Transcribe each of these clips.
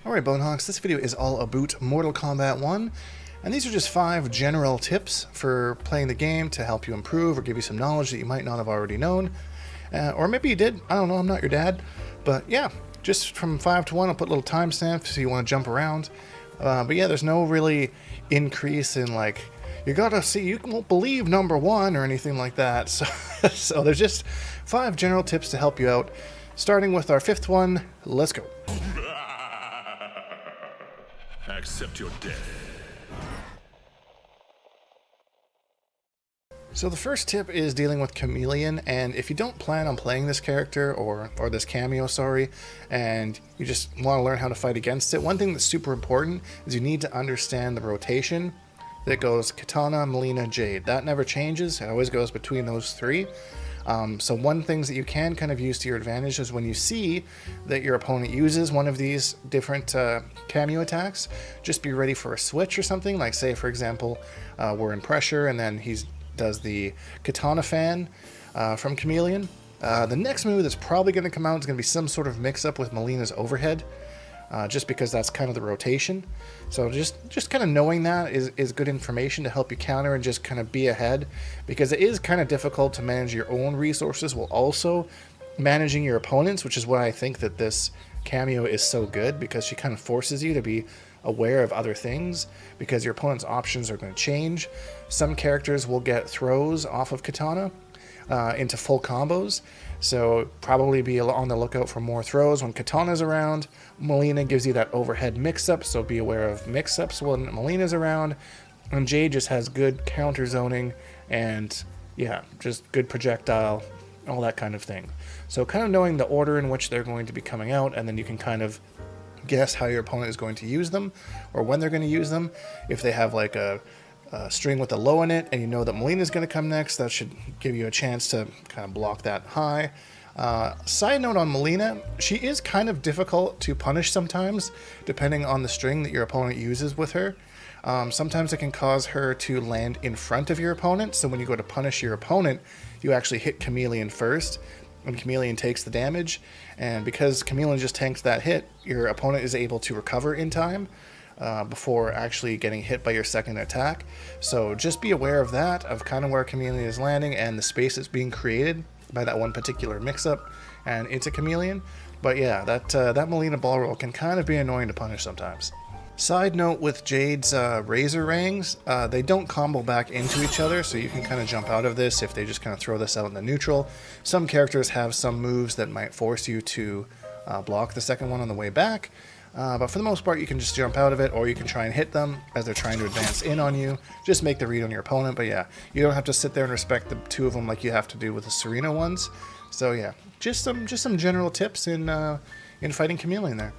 Alright Bonehawks, this video is all about Mortal Kombat 1, and these are just 5 general tips for playing the game to help you improve or give you some knowledge that you might not have already known. Or maybe you did, I don't know, I'm not your dad. But yeah, just from 5 to 1, I'll put little timestamps so you want to jump around. But yeah, there's no really increase in like, you gotta see, you won't believe number 1 or anything like that. So there's just 5 general tips to help you out. Starting with our 5th one, let's go. Accept your death. So the first tip is dealing with Chameleon, and if you don't plan on playing this character, or this cameo, sorry, and you just want to learn how to fight against it, one thing that's super important is you need to understand the rotation that goes Katana, Mileena, Jade. That never changes, it always goes between those 3. So one things that you can kind of use to your advantage is when you see that your opponent uses one of these different cameo attacks, just be ready for a switch or something. Like say, for example, we're in pressure and then he does the Katana fan from Chameleon. The next move that's probably going to come out is going to be some sort of mix-up with Mileena's overhead. Just because that's kind of the rotation. So just kind of knowing that is good information to help you counter and just kind of be ahead, because it is kind of difficult to manage your own resources while also managing your opponents, which is why I think that this cameo is so good, because she kind of forces you to be aware of other things, because your opponent's options are going to change. Some characters will get throws off of Katana into full combos, so probably be on the lookout for more throws when Katana's around. Mileena gives you that overhead mix-up, so be aware of mix-ups when Mileena's around. And Jade just has good counter zoning and yeah, just good projectile, all that kind of thing. So kind of knowing the order in which they're going to be coming out, and then you can kind of guess how your opponent is going to use them or when they're going to use them. If they have like a string with a low in it and you know that Mileena's going to come next, that should give you a chance to kind of block that high. Side note on Mileena, she is kind of difficult to punish sometimes, depending on the string that your opponent uses with her. Sometimes it can cause her to land in front of your opponent, so when you go to punish your opponent, you actually hit Chameleon first, and Chameleon takes the damage, and because Chameleon just tanks that hit, your opponent is able to recover in time before actually getting hit by your second attack. So just be aware of that, of kind of where Chameleon is landing and the space that's being created by that one particular mix-up and into Chameleon. But yeah, that Mileena ball roll can kind of be annoying to punish sometimes. Side note with Jade's Razor Rangs, they don't combo back into each other, so you can kind of jump out of this if they just kind of throw this out in the neutral. Some characters have some moves that might force you to block the second one on the way back. But for the most part, you can just jump out of it, or you can try and hit them as they're trying to advance in on you. Just make the read on your opponent, but yeah, you don't have to sit there and respect the 2 of them like you have to do with the Serena ones. So yeah, just some general tips in fighting Chameleon there.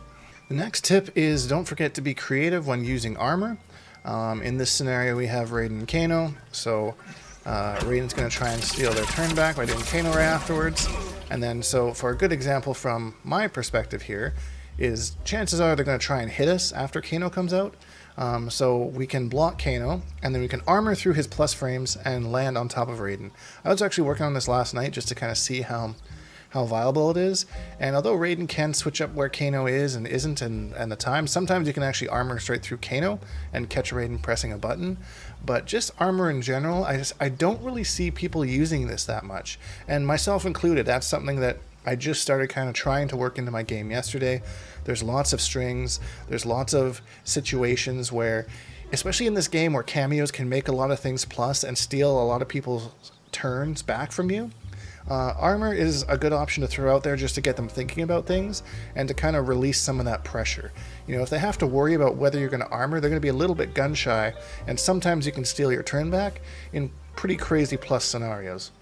The next tip is don't forget to be creative when using armor. In this scenario, we have Raiden and Kano, so Raiden's going to try and steal their turn back by doing Kano right afterwards. And then, so for a good example from my perspective here, is chances are they're going to try and hit us after Kano comes out. So we can block Kano, and then we can armor through his plus frames and land on top of Raiden. I was actually working on this last night just to kind of see how viable it is. And although Raiden can switch up where Kano is and isn't and the time, sometimes you can actually armor straight through Kano and catch Raiden pressing a button. But just armor in general, I don't really see people using this that much. And myself included, that's something that I just started kind of trying to work into my game yesterday. There's lots of strings, there's lots of situations where, especially in this game where cameos can make a lot of things plus and steal a lot of people's turns back from you. Armor is a good option to throw out there just to get them thinking about things and to kind of release some of that pressure. You know, if they have to worry about whether you're going to armor, they're going to be a little bit gun shy, and sometimes you can steal your turn back in pretty crazy plus scenarios.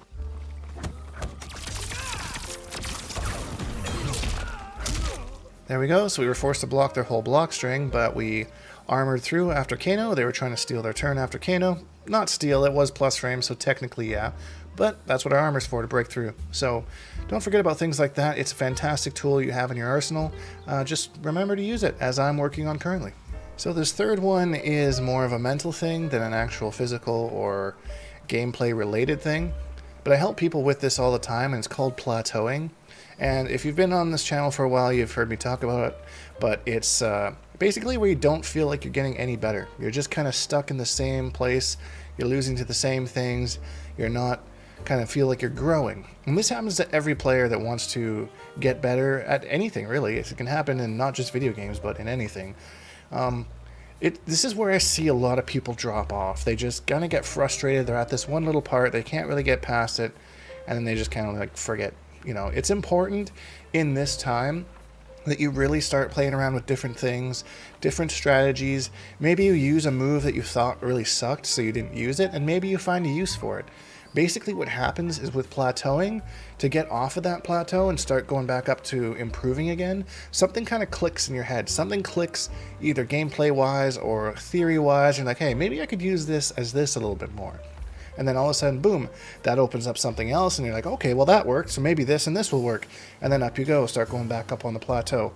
There we go, so we were forced to block their whole block string, but we armored through after Kano. They were trying to steal their turn after Kano. Not steal, it was plus frame, so technically yeah. But that's what our armor's for, to break through. So don't forget about things like that. It's a fantastic tool you have in your arsenal. Just remember to use it, as I'm working on currently. So this third one is more of a mental thing than an actual physical or gameplay related thing. But I help people with this all the time, and it's called plateauing. And if you've been on this channel for a while, you've heard me talk about it, but it's basically where you don't feel like you're getting any better. You're just kind of stuck in the same place. You're losing to the same things. You're not kind of feel like you're growing. And this happens to every player that wants to get better at anything, really. It can happen in not just video games, but in anything. This is where I see a lot of people drop off. They just kind of get frustrated. They're at this one little part. They can't really get past it. And then they just kind of like forget. You know, it's important in this time that you really start playing around with different things, different strategies. Maybe you use a move that you thought really sucked, so you didn't use it, and maybe you find a use for it. Basically what happens is with plateauing, to get off of that plateau and start going back up to improving again, something kind of clicks in your head. Something clicks either gameplay-wise or theory-wise. You're like, hey, maybe I could use this as this a little bit more. And then all of a sudden, boom, that opens up something else, and you're like, okay, well that worked, so maybe this and this will work. And then up you go, start going back up on the plateau.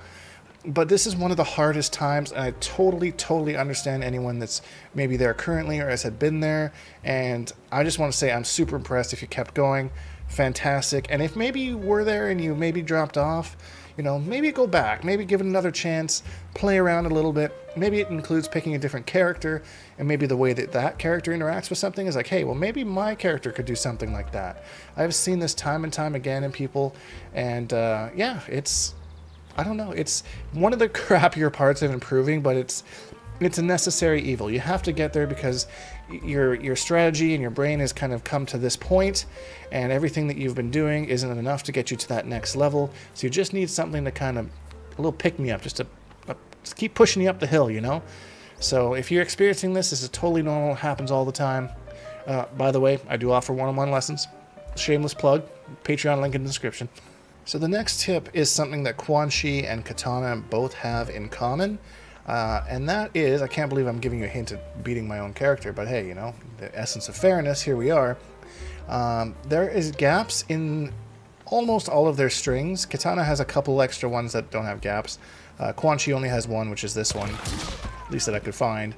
But this is one of the hardest times, and I totally understand anyone that's maybe there currently or has had been there. And I just want to say I'm super impressed if you kept going. Fantastic. And if maybe you were there and you maybe dropped off, you know, maybe go back, maybe give it another chance, play around a little bit. Maybe it includes picking a different character, and maybe the way that that character interacts with something is like, hey, well, maybe my character could do something like that. I've seen this time and time again in people, and yeah, I don't know, it's one of the crappier parts of improving, but it's a necessary evil. You have to get there because your strategy and your brain has kind of come to this point, and everything that you've been doing isn't enough to get you to that next level. So you just need something to kind of, a little pick-me-up, just to keep pushing you up the hill, you know? So if you're experiencing this is totally normal, happens all the time. By the way, I do offer one-on-one lessons. Shameless plug, Patreon link in the description. So the next tip is something that Quan Chi and Katana both have in common. And that is, I can't believe I'm giving you a hint at beating my own character, but hey, you know, the essence of fairness, here we are. There is gaps in almost all of their strings. Katana has a couple extra ones that don't have gaps. Quan Chi only has one, which is this one, at least that I could find.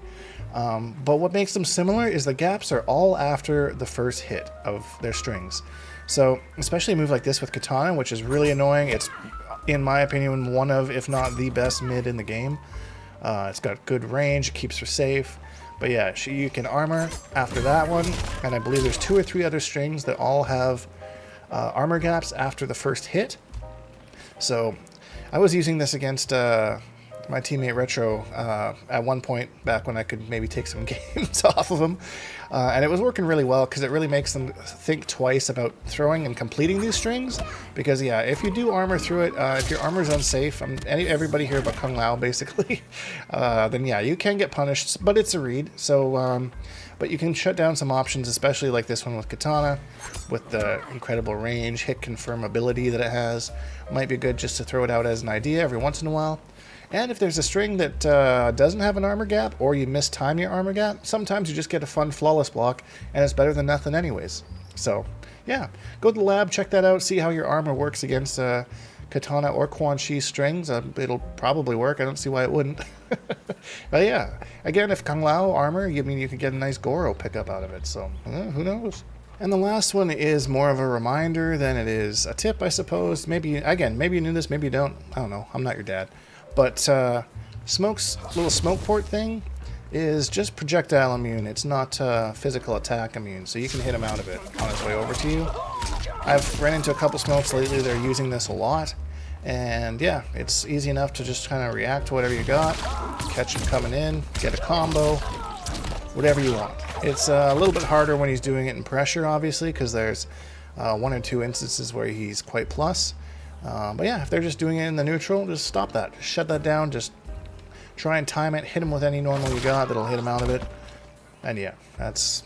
But what makes them similar is the gaps are all after the first hit of their strings. So, especially a move like this with Katana, which is really annoying. It's, in my opinion, one of, if not the best mid in the game. It's got good range, keeps her safe. But yeah, you can armor after that one, and I believe there's 2 or 3 other strings that all have armor gaps after the first hit. So I was using this against my teammate Retro at one point back when I could maybe take some games off of him. And it was working really well because it really makes them think twice about throwing and completing these strings. Because yeah, if you do armor through it, if your armor is unsafe, everybody here but Kung Lao basically, then yeah, you can get punished, but it's a read. So, but you can shut down some options, especially like this one with Katana, with the incredible range, hit confirm ability that it has. Might be good just to throw it out as an idea every once in a while. And if there's a string that doesn't have an armor gap, or you mistime your armor gap, sometimes you just get a fun flawless block, and it's better than nothing anyways. So, yeah, go to the lab, check that out, see how your armor works against Katana or Quan Chi strings. It'll probably work. I don't see why it wouldn't. But yeah, again, if Kung Lao armor, I mean, you could get a nice Goro pickup out of it, so who knows? And the last one is more of a reminder than it is a tip, I suppose. Maybe, again, maybe you knew this, maybe you don't. I don't know. I'm not your dad. But Smoke's little smoke port thing is just projectile immune. It's not physical attack immune, so you can hit him out of it on his way over to you. I've ran into a couple Smokes lately. They're using this a lot. And yeah, it's easy enough to just kind of react to whatever you got. Catch him coming in, get a combo, whatever you want. It's a little bit harder when he's doing it in pressure, obviously, because there's 1 or 2 instances where he's quite plus. But yeah, if they're just doing it in the neutral, just stop that. Just shut that down. Just try and time it. Hit him with any normal you got that'll hit him out of it. And yeah, that's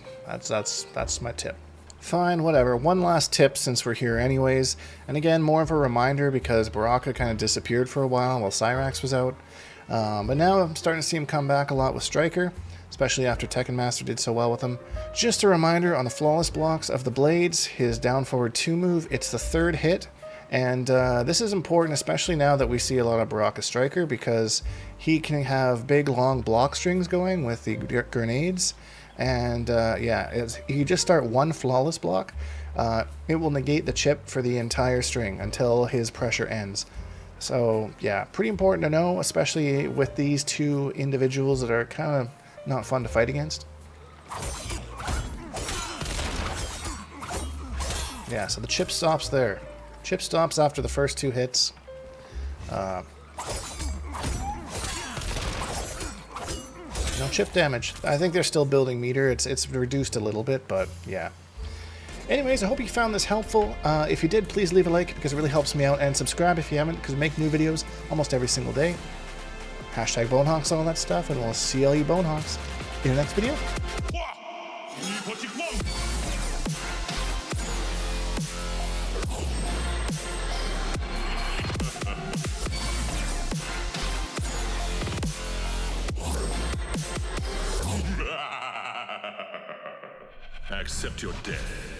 my tip. Fine, whatever. One last tip since we're here anyways. And again, more of a reminder because Baraka kind of disappeared for a while Cyrax was out. But now I'm starting to see him come back a lot with Striker, especially after Tekken Master did so well with him. Just a reminder on the flawless blocks of the blades, his down forward 2 move, it's the 3rd hit. And this is important, especially now that we see a lot of Baraka Striker, because he can have big, long block strings going with the grenades. And yeah, if you just start one flawless block, it will negate the chip for the entire string until his pressure ends. So yeah, pretty important to know, especially with these two individuals that are kind of not fun to fight against. Yeah, so the chip stops there. Chip stops after the first two hits. No chip damage. I think they're still building meter. It's reduced a little bit, but yeah. Anyways, I hope you found this helpful. If you did, please leave a like because it really helps me out, and subscribe if you haven't, because we make new videos almost every single day. Hashtag Bonehawks, all that stuff, and we'll see all you Bonehawks in the next video. Accept your death.